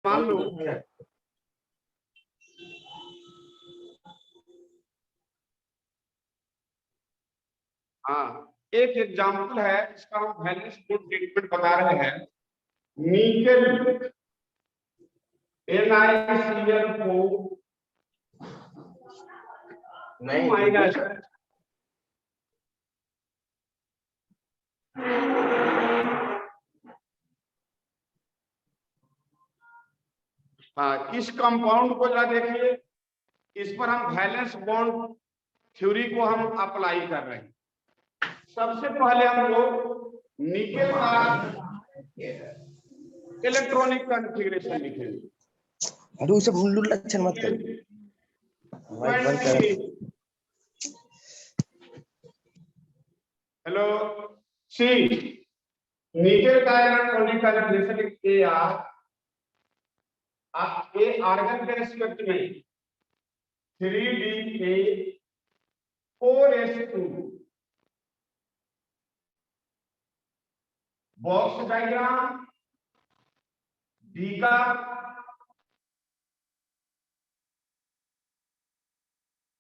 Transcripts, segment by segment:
मान लो हाँ, एक एग्जाम्पल है इसका, हम वैलेंस बॉन्ड ट्रीटमेंट बता रहे हैं। निकेल NiCl को नहीं माइनस हाँ, इस कंपाउंड को जरा देखिए, इस पर हम वैलेंस बॉन्ड थ्योरी को हम अप्लाई कर रहे हैं। सबसे पहले हम लोग निकेल का इलेक्ट्रॉनिक कॉन्फ़िगरेशन लिखेंगे। अरे उसे भूल लक्षण मत कर। हेलो सी, निकेल का इलेक्ट्रॉनिक कॉन्फ़िगरेशन आप ए आर्गन के रिस्पेक्ट में 3D 4s2 box diagram D का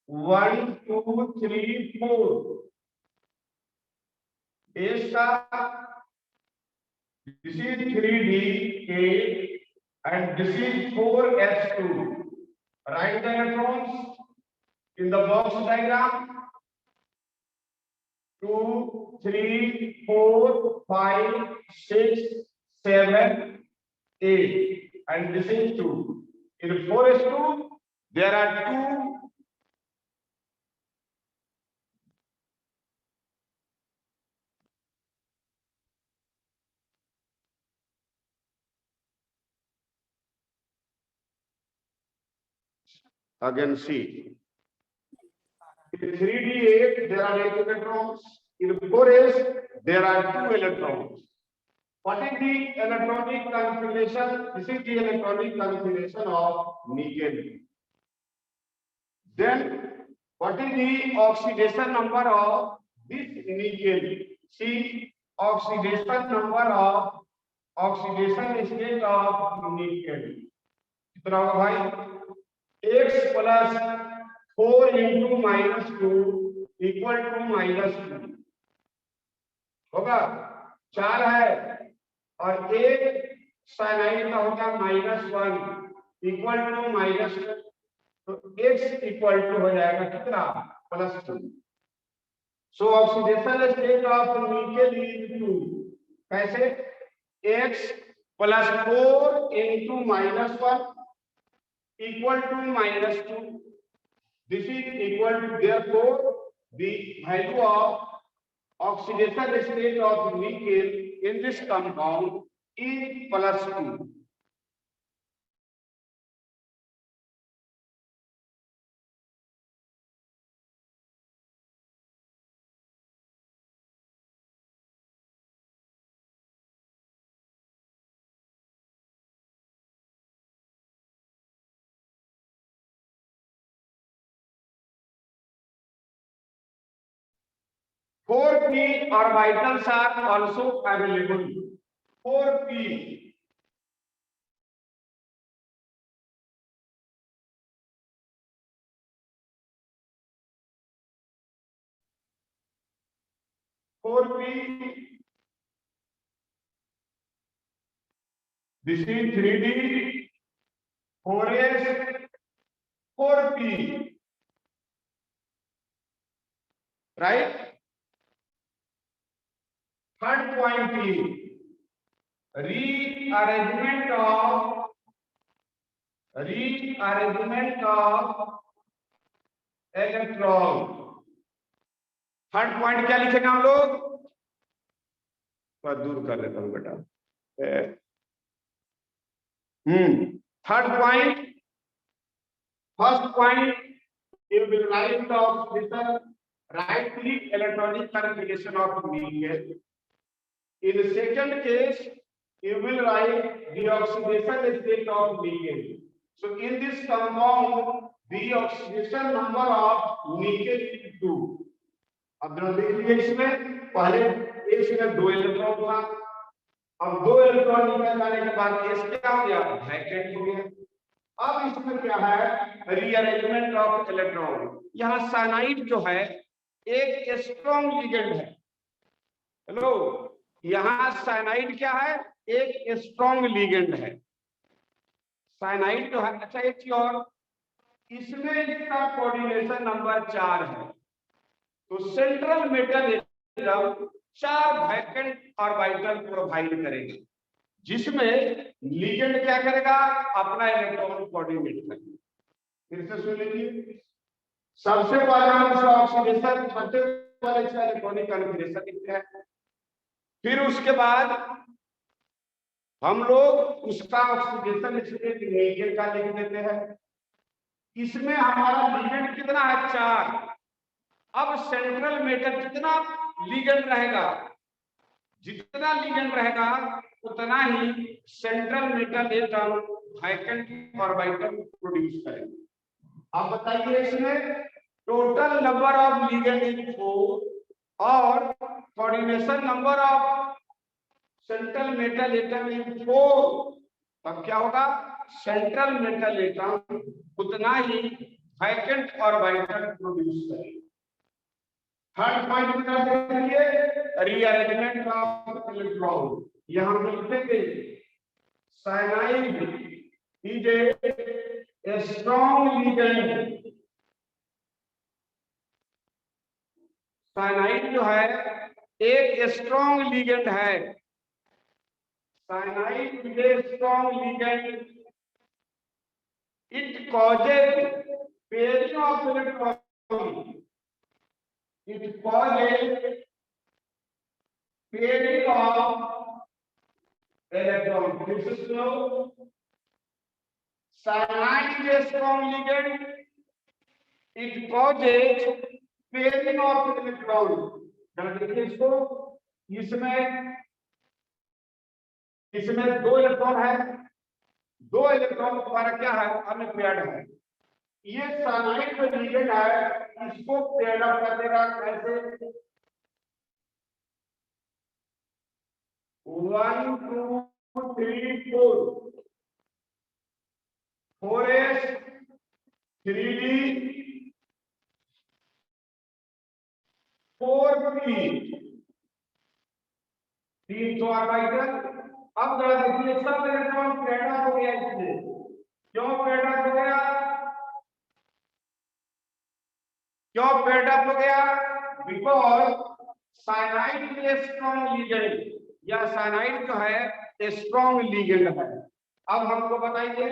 1 2 3 4 एस का this is 3D and this is 4s2. Write the electrons in the box diagram. 2 3 4 5 6 7 8 and this is 2. In 4s2 there are 2 again see. In 3D8 there are 8 electrons. In 4s there are 2 electrons. What is the electronic configuration? This is the electronic configuration of nickel. Then what is the oxidation number of this nickel? See, oxidation number of oxidation state of nickel. कितना होगा भाई? X plus 4 into minus 2 equal to minus 2 होगा। 4 है और एक cyanide का होगा -1 equal to minus, तो x इक्वल टू हो जाएगा कितना? +2। सो oxidation state of nickel is 2। कैसे? x + 4 into -1 equal to -2. This is equal to, therefore the value of oxidation state of nickel in this compound is +2. Four p orbitals are also available. 4p. This is 3D, 4s, 4p. Right? Third point is rearrangement of electron. Third point क्या लिखेंगे हम लोग? दूर कर लेता हूं बेटा। Third point, first point you will write the oxidation, right click electronic configuration of nickel. In the second case you will write the oxidation state of nickel. So in this compound the oxidation number of nickel is 2. अब देखिए इसमें पहले एक में 2 electron था अब 2 electron निकल जाने के बाद S क्या हो गया, वैकेंट हो गया। अब इसमें क्या है, रीअरेंजमेंट ऑफ इलेक्ट्रॉन। यहाँ साइनाइड जो है एक स्ट्रॉन्ग लिगेंड है। हेलो, यहाँ साइनाइड क्या है, एक स्ट्रॉन्ग लिगेंड है साइनाइड जो है। अच्छा एक चीज और, इसमें इसका कोऑर्डिनेशन नंबर 4 है। तो central metal atom 4 vacant orbital provide करेगा, जिसमें लिगेंड क्या करेगा, अपना इलेक्ट्रॉन कोऑर्डिनेट करेगा। फिर से सुन लीजिए, सबसे पहले हम उसका ऑक्सीडेशन, सबसे पहले इसका इलेक्ट्रॉनिक कॉन्फ़िगरेशन लिखते हैं, फिर उसके बाद हम लोग उसका ऑक्सीडेशन स्टेट लिगेंड का लिख देते हैं। इसमें हमारा लिगेंड कितना है, 4। अब सेंट्रल मेटल जितना लिगेंड रहेगा, जितना लिगेंड रहेगा उतना ही central metal atom vacant orbital produce करेगा। अब बताइए, इसमें total number of ligand is 4 और coordination number of central metal atom is 4। तब क्या होगा, सेंट्रल मेटल एटम उतना ही वैकेंट ऑर्बिटल प्रोड्यूस करेगा। थर्ड पॉइंट बता देखिए, रीअरेंजमेंट ऑफ इलेक्ट्रॉन। यहां पे लिखेंगे cyanide is a strong ligand. Cyanide जो है एक स्ट्रॉन्ग लिगेंड है। Cyanide is a strong ligand. It causes pairing of electron. It causes pairing of electrons. This is now cyanide is a strong ligand. It causes pairing of electrons. देखिए इसको, इसमें 2 electron है, 2 electron द्वारा क्या है, unpaired है। ये cyanide जो लिगेंड है इसको पेयर्ड अप कर देगा। कैसे, 1 2 3 4 4s 3d 4p 3 ऑर्बिटल। अब जरा देखिए, सब इलेक्ट्रॉन पेयर्ड अप हो गया। इसमें क्यों पेयर्ड अप हो गया, क्यों पेयर्ड अप हो गया, because cyanide is strong ligand, या साइनाइड जो है स्ट्रॉन्ग लिगेंड है। अब हमको बताइए,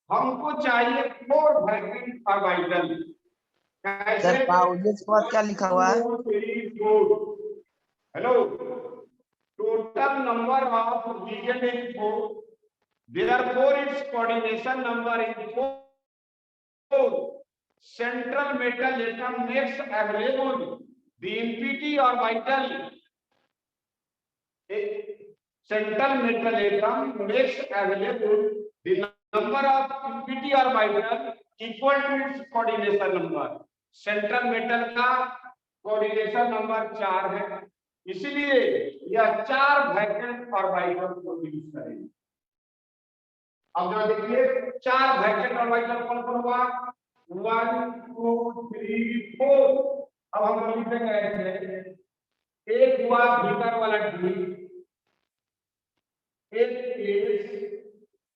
हमको चाहिए 4 वैकेंट ऑर्बिटल। सर पाउडर के बाद क्या लिखा हुआ है, hello, total number of ligand is 4, therefore its coordination number is 4. Central metal atom makes available the impurity orbital. Central metal atom makes available the number of impurity orbital equal to its coordination number. Central metal का coordination number 4 है, इसलिए यह 4 vacant orbital produce करेगी। अब जरा देखिए, 4 vacant orbital कौन कौन हुआ, 1 2 3 4। अब हम लिखेंगे ऐसे, एक हुआ भीतर वाला डी, एक एस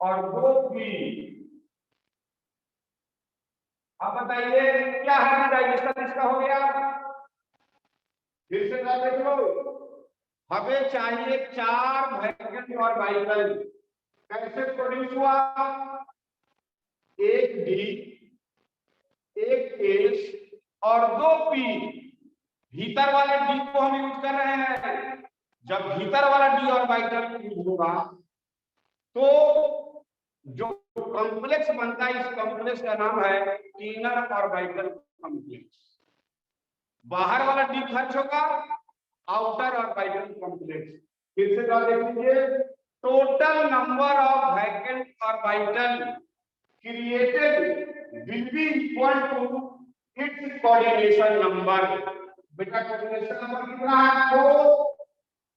और 2 पी। अब बताइए क्या है, डाइजेशन इसका हो गया। फिर से देख लो, हमें चाहिए 4 वैकेंट ऑर्बिटल। कैसे प्रोड्यूस हुआ, एक डी, एक एस और 2 पी। भीतर वाले डी को हम यूज कर रहे हैं। जब भीतर वाला डी ऑर्बिटल यूज होगा तो जो कॉम्प्लेक्स बनता है, इस कॉम्प्लेक्स का नाम है इनर ऑर्बिटल कॉम्प्लेक्स। बाहर वाला डी खर्च होगा, आउटर ऑर्बिटल कॉम्प्लेक्स। फिर से देख लीजिए, total number of vacant orbital created will be equal to its coordination number. बेटा कोऑर्डिनेशन नंबर कितना है, 4।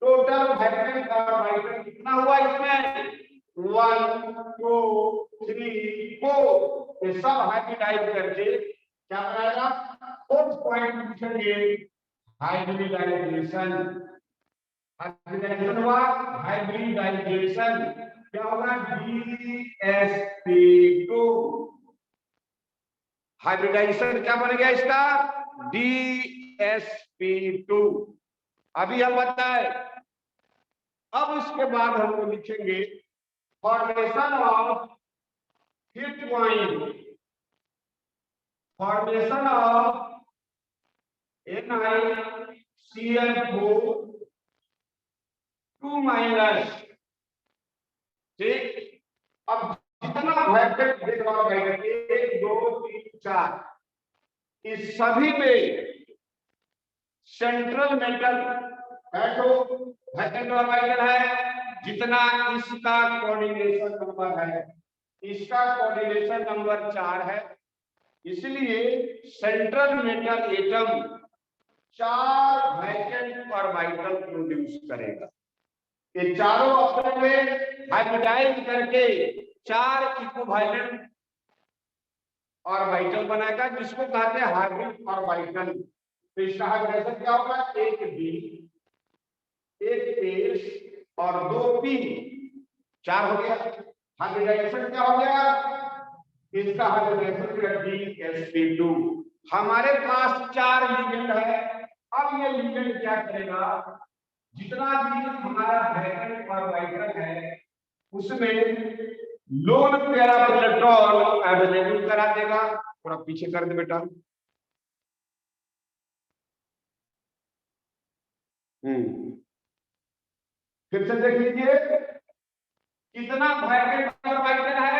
टोटल वैलेंस और ऑर्बिटल कितना हुआ इसमें 1 2 3 4 ये सब हाइब्रिडाइज करके क्या बनाएगा फोर्थ पॉइंट पूछेंगे हाइब्रिडाइजेशन। हाइब्रिडाइजेशन हुआ हाइब्रिडाइजेशन क्या होगा DsP2 हाइब्रिडाइजेशन क्या बन गया इसका DsP2। अभी हम बताए अब इसके बाद हम लोग लिखेंगे formation of hit wine formation of NiCl4 2 minus ठीक। अब जितना वैक्टर देख रहा होगा 1 2 3 4 इस सभी में सेंट्रल मेटल है तो वैक्टर ऑर्बिटल है जितना इसका कोऑर्डिनेशन नंबर है इसका कोऑर्डिनेशन नंबर 4 है इसलिए central metal atom 4 vacant orbital produce करेगा। ये चारों ऑप्शन में हाइब्रिडाइज करके 4 इक्विवेलेंट ऑर्बिटल बनाएगा जिसको कहते हैं हाइब्रिड ऑर्बिटल। तो इसका हाइब्रिडेशन क्या होगा 1 D 1 S और 2 P 4 हो गया। हाइब्रिडाइजेशन क्या हो गया इसका हाइब्रिडेशन DsP2। हमारे पास 4 लिगेंड है। अब ये लिगेंड क्या करेगा जितना भी हमारा वैलेंट ऑर्बिटल है उसमें lone pair of electron available करा देगा। थोड़ा पीछे कर दे बेटा। फिर से देख लीजिए कितना वैलेंट ऑर्बिटल है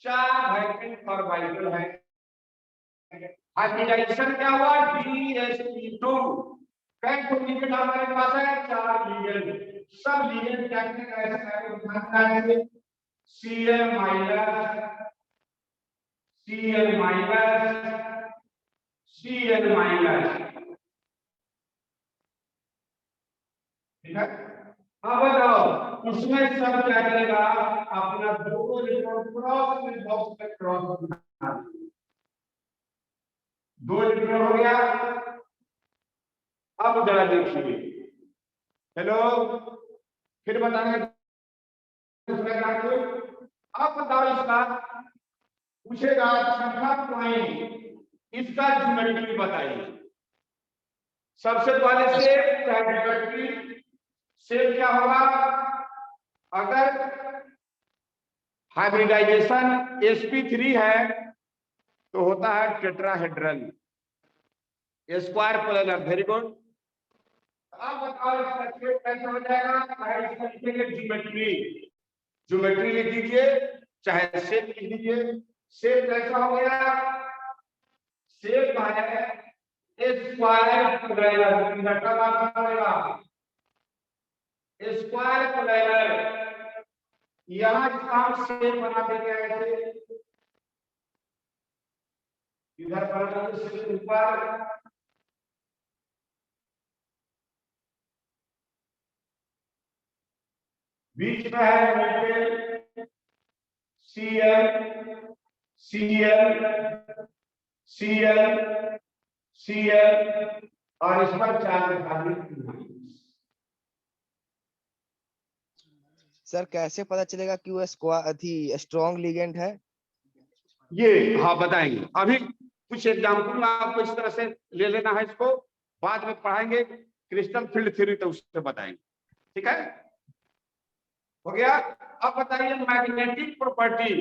4 वैलेंट ऑर्बिटल है। हाइब्रिडाइजेशन क्या हुआ DsP2 कई लिगेंड हमारे पास है 4 लिगेंड सब लिगेंड क्या कैसे Cl minus Cl minus Cl minus ठीक है। अब बताओ उसमें सब क्या करेगा अपना 2 इलेक्ट्रॉन क्रॉस में बॉक्स में क्रॉस बना 2 इलेक्ट्रॉन हो गया। अब जरा देखिए हेलो फिर बताएंगे अब बताओ इसका पूछेगा छठा पॉइंट इसका ज्योमेट्री बताइए। सबसे पहले शेप ज्योमेट्री शेप क्या होगा अगर हाइब्रिडाइजेशन sp3 है तो होता है tetrahedral square planar. Very good. अब बताओ इसका शेप कैसा हो जाएगा इसका लिखेंगे ज्योमेट्री। ज्योमेट्री लिख दीजिए चाहे शेप लिख दीजिए। शेप कैसा हो गया शेप है स्क्वायर प्लेनर स्क्वायर प्लेनर। यहां हम शेप बना देंगे ऐसे इधर पर से ऊपर बीच में है metal Cl Cl Cl Cl और इस पर 4 निकालने। सर कैसे पता चलेगा कि वो स्ट्रॉन्ग लिगेंड है ये हाँ बताएंगे। अभी कुछ एग्जाम्पल आपको इस तरह से ले लेना है इसको बाद में पढ़ाएंगे क्रिस्टल फील्ड थ्योरी तो उससे बताएंगे ठीक है हो गया। अब बताइए मैग्नेटिक प्रॉपर्टी।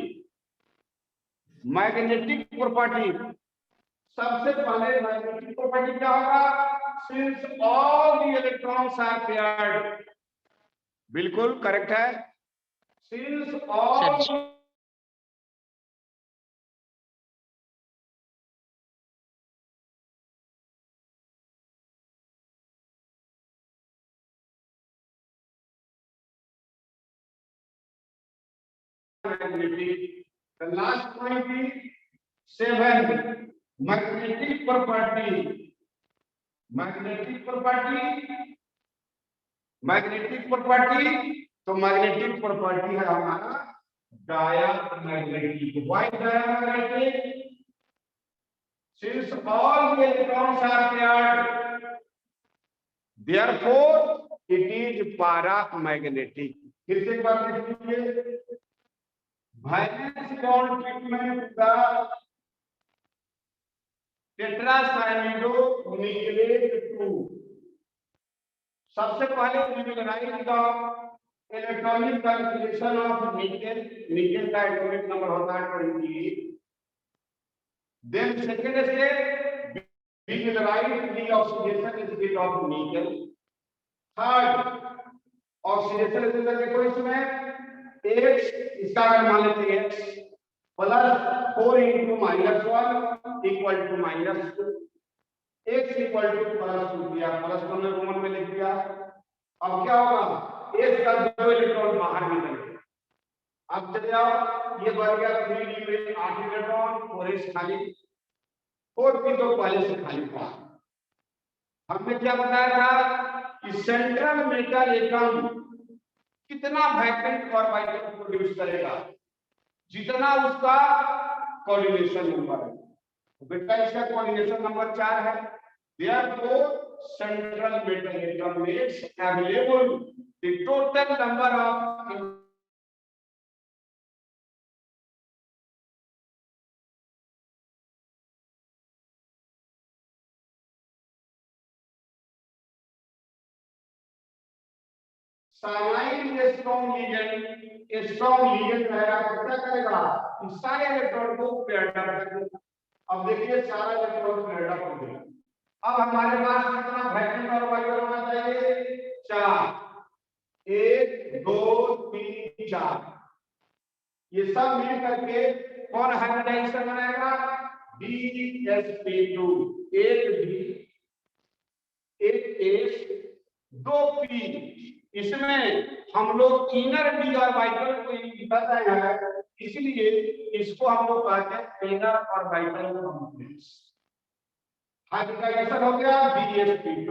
मैग्नेटिक प्रॉपर्टी सबसे पहले मैग्नेटिक प्रॉपर्टी क्या होगा since all the electrons are paired. बिल्कुल करेक्ट है since all magnetic. The last point is 7 magnetic property. Magnetic property magnetic property, तो मैग्नेटिक प्रॉपर्टी है हमारा diamagnetic. Why diamagnetic? Since all the electrons are paired, therefore it is paramagnetic. फिर से एक बार देख लीजिए, valence bond treatment the tetracyanidoglycerate 2. सबसे पहले we will write the electronic configuration of nickel. nickel का atomic number होता है 28. Then second step, we will write the oxidation state of nickel. Third, oxidation state देखो इसमें x, इसका अगर मान लेते हैं x plus 4 into -1 equal to -2, x equal to +2 दिया, प्लस को हमने कॉमन में लिख दिया। अब क्या होगा, x का 2 इलेक्ट्रॉन बाहर निकलेगा। अब चले जाओ, ये बढ़ गया 3d में 8 इलेक्ट्रॉन, 4s खाली, 4p तो पहले से खाली था। हमने क्या बताया था कि सेंट्रल मेटल एटम कितना वैकेंट ऑर्बिटल प्रोड्यूस करेगा, जितना उसका कोऑर्डिनेशन नंबर है। तो बेटा इसका कोऑर्डिनेशन नंबर 4 है। Therefore, central metal atom makes available the total number of cyanide strong ligand रहेगा तो क्या करेगा, इस सारे इलेक्ट्रॉन को पेयर्ड अप कर देगा। अब देखिए सारा इलेक्ट्रॉन पेयर्ड अप हो गया। अब हमारे पास कितना वैकेंट ऑर्बिटल होना चाहिए, 4, 1 2 3 4। ये सब मिल करके कौन हाइब्रिडाइजेशन बनाएगा, DsP2, एक D, एक S, 2P। इसमें हम लोग इनर डी ऑर्बिटल को बताते हैं, इसलिए इसको हम लोग कहते हैं इनर ऑर्बिटल कॉम्प्लेक्स। हाइब्रिडाइजेशन हो गया DsP2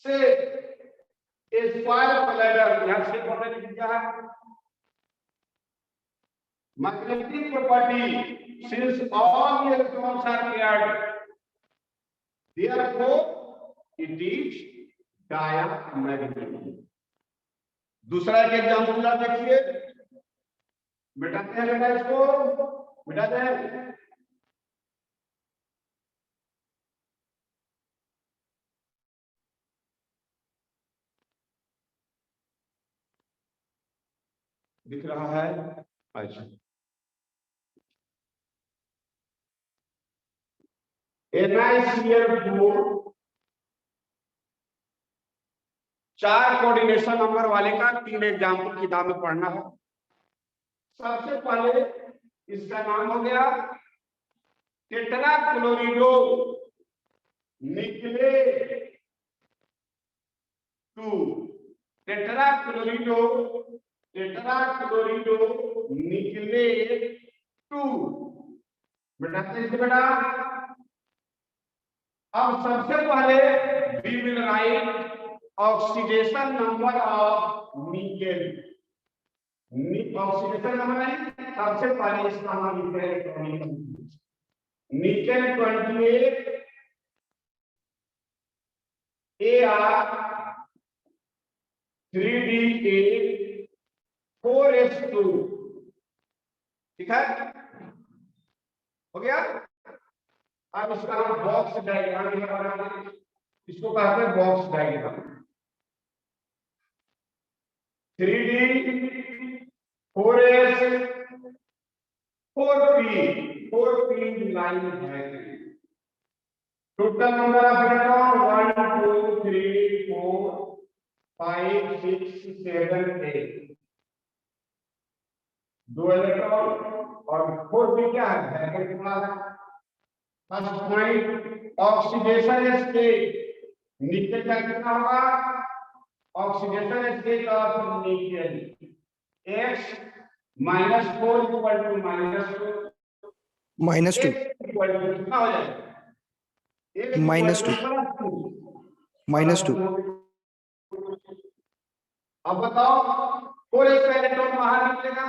से स्क्वायर प्लेडर, यहां से पता लिख दिया है। Magnetic property, since all electrons are paired, therefore it is diamagnetic. दूसरा एक एग्जांपल आप देखिए, मिटाते हैं बेटा, इसको मिटाते हैं। दिख रहा है, अच्छा NiCl4, 4 कोऑर्डिनेशन नंबर वाले का 3 एग्जाम्पल किताब में पढ़ना है। सबसे पहले इसका नाम हो गया टेट्राक्लोरिडो निकलेट 2। टेट्राक्लोरिडो निकलेट 2 बेटा, इसके बेटा अब सबसे पहले we will write oxidation number of nickel. Oxidation number है, सबसे पहले इसका नाम लिखते हैं electronic nickel 28 Ar 3D8 4s2। ठीक है, हो गया। अब इसका हम बॉक्स डायग्राम बनाते हैं, इसको कहते हैं box diagram. 3D 4s 4p line है। Total number of electron 1 2 3 4 5 6 7 8, 2 electron और 4p क्या है, first point oxidation state nickel का कितना होगा, oxidation state of nickel x -4 equal to -2 equal to कितना हो जाएगा, -2 अब बताओ 4s का इलेक्ट्रॉन बाहर निकलेगा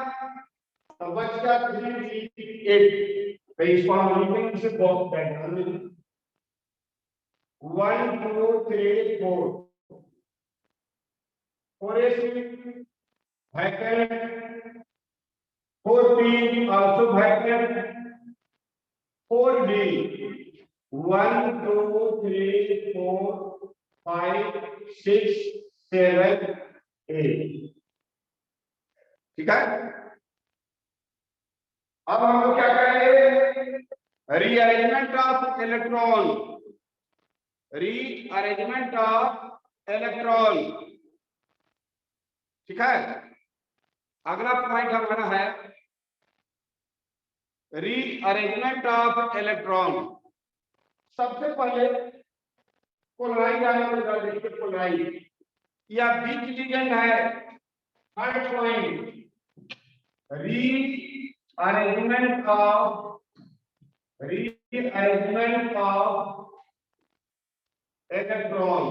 तो बच गया 3d8। तो इसको हम लिखेंगे इसे बॉक्स डायग्राम में 1 2 3 4 4s vacant 4p also vacant 4d 1 2 3 4 5 6 7 8। ठीक है। अब हम लोग क्या करेंगे rearrangement of electron rearrangement of electron. ठीक है। अगला पॉइंट हमारा है रीअरेंजमेंट ऑफ इलेक्ट्रॉन। सबसे पहले पोलराइज आने देखिए पोलराइज या बीच लिगेंड है third point rearrangement of electron.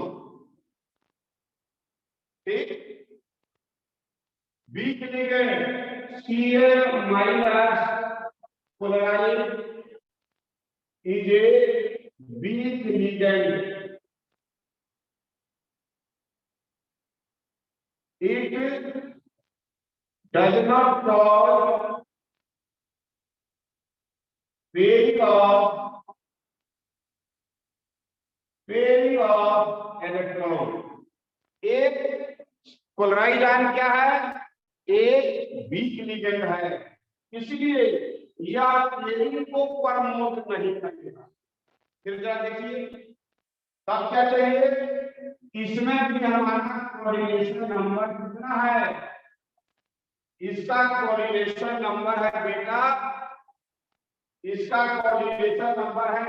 ठीक। बीच ligand Cl minus polarise is a weak ligand. It does not cause pairing of electron. एक पोलराइज आयन क्या है एक वीक लिगेंड है इसलिए यह पेयरिंग को प्रमोट नहीं करेगा। फिर जरा देखिए तब क्या चाहिए इसमें भी हमारा कोऑर्डिनेशन नंबर कितना है इसका कोऑर्डिनेशन नंबर है बेटा इसका कोऑर्डिनेशन नंबर है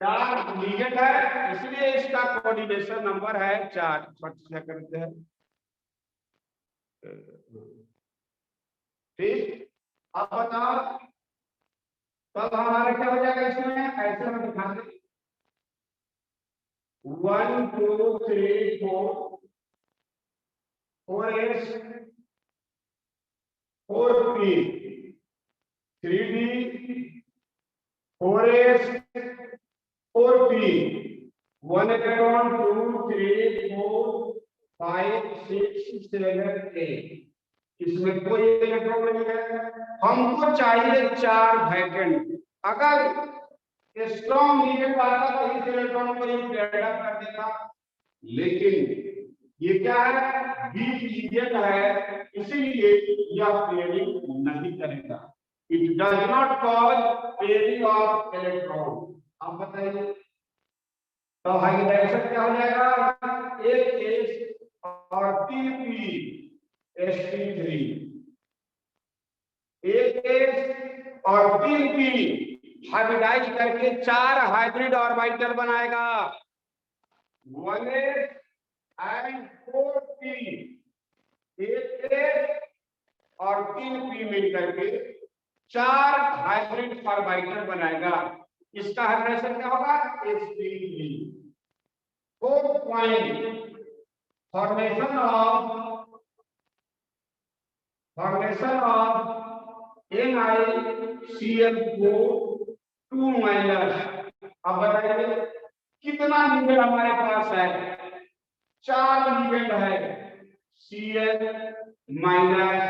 4 लिगेंड है इसलिए इसका कोऑर्डिनेशन नंबर है 4। क्या करते हैं ठीक। अब बताओ तब हमारा क्या हो जाएगा इसमें ऐसे हम दिखा दें 1 2 3 4 4s 4p 3d 4s 4p 1 electron 2 3 4 5 6 7 8। इसमें कोई इलेक्ट्रॉन नहीं है हमको चाहिए 4 वैकेंट। अगर स्ट्रॉन्ग लिगेंड आता तो इस इलेक्ट्रॉन को पेयर्ड अप कर देता लेकिन ये क्या है वीक लिगेंड है इसीलिए यह पेयरिंग नहीं करेगा। It does not cause pairing of electron. अब बताइए तो हाइड्रोजन क्या हो जाएगा एक एस और 3 पी sp3 एक एस और 3 पी हाइब्रिडाइज करके 4 हाइब्रिड ऑर्बिटल बनाएगा 1s एंड 4p एक एस और 3 पी मिलकर के 4 हाइब्रिड ऑर्बिटल बनाएगा। इसका हाइब्रिडेशन क्या होगा sp3। 4th point formation of NiCl4 2 minus. अब बताइए कितना लिगेंड हमारे पास है 4 लिगेंड है Cl minus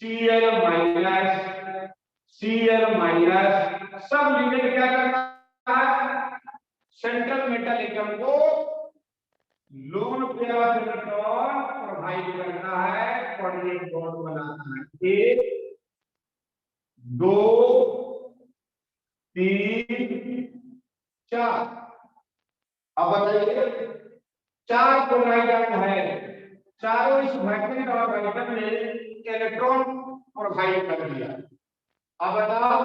Cl minus Cl minus सब लिगेंड क्या करता है सेंट्रल मेटल एटम को lone pair of electron provide करता है कोऑर्डिनेट बॉन्ड बनाता है 1 2 3 4। अब बताइए 4 पोलराइज है चारों इस वैकेंट ऑर्बिटल में इलेक्ट्रॉन प्रोवाइड कर दिया। अब बताओ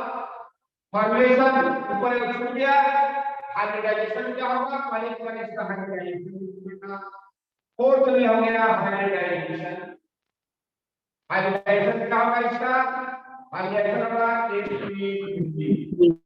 फॉर्मेशन ऊपर छूट गया हाइब्रिडाइजेशन क्या होगा पहले पर इसका हाइब्रिडाइजेशन 4th में हो गया हाइब्रिडाइजेशन। हाइब्रिडाइजेशन क्या होगा इसका हाइब्रिडाइजेशन होगा sp3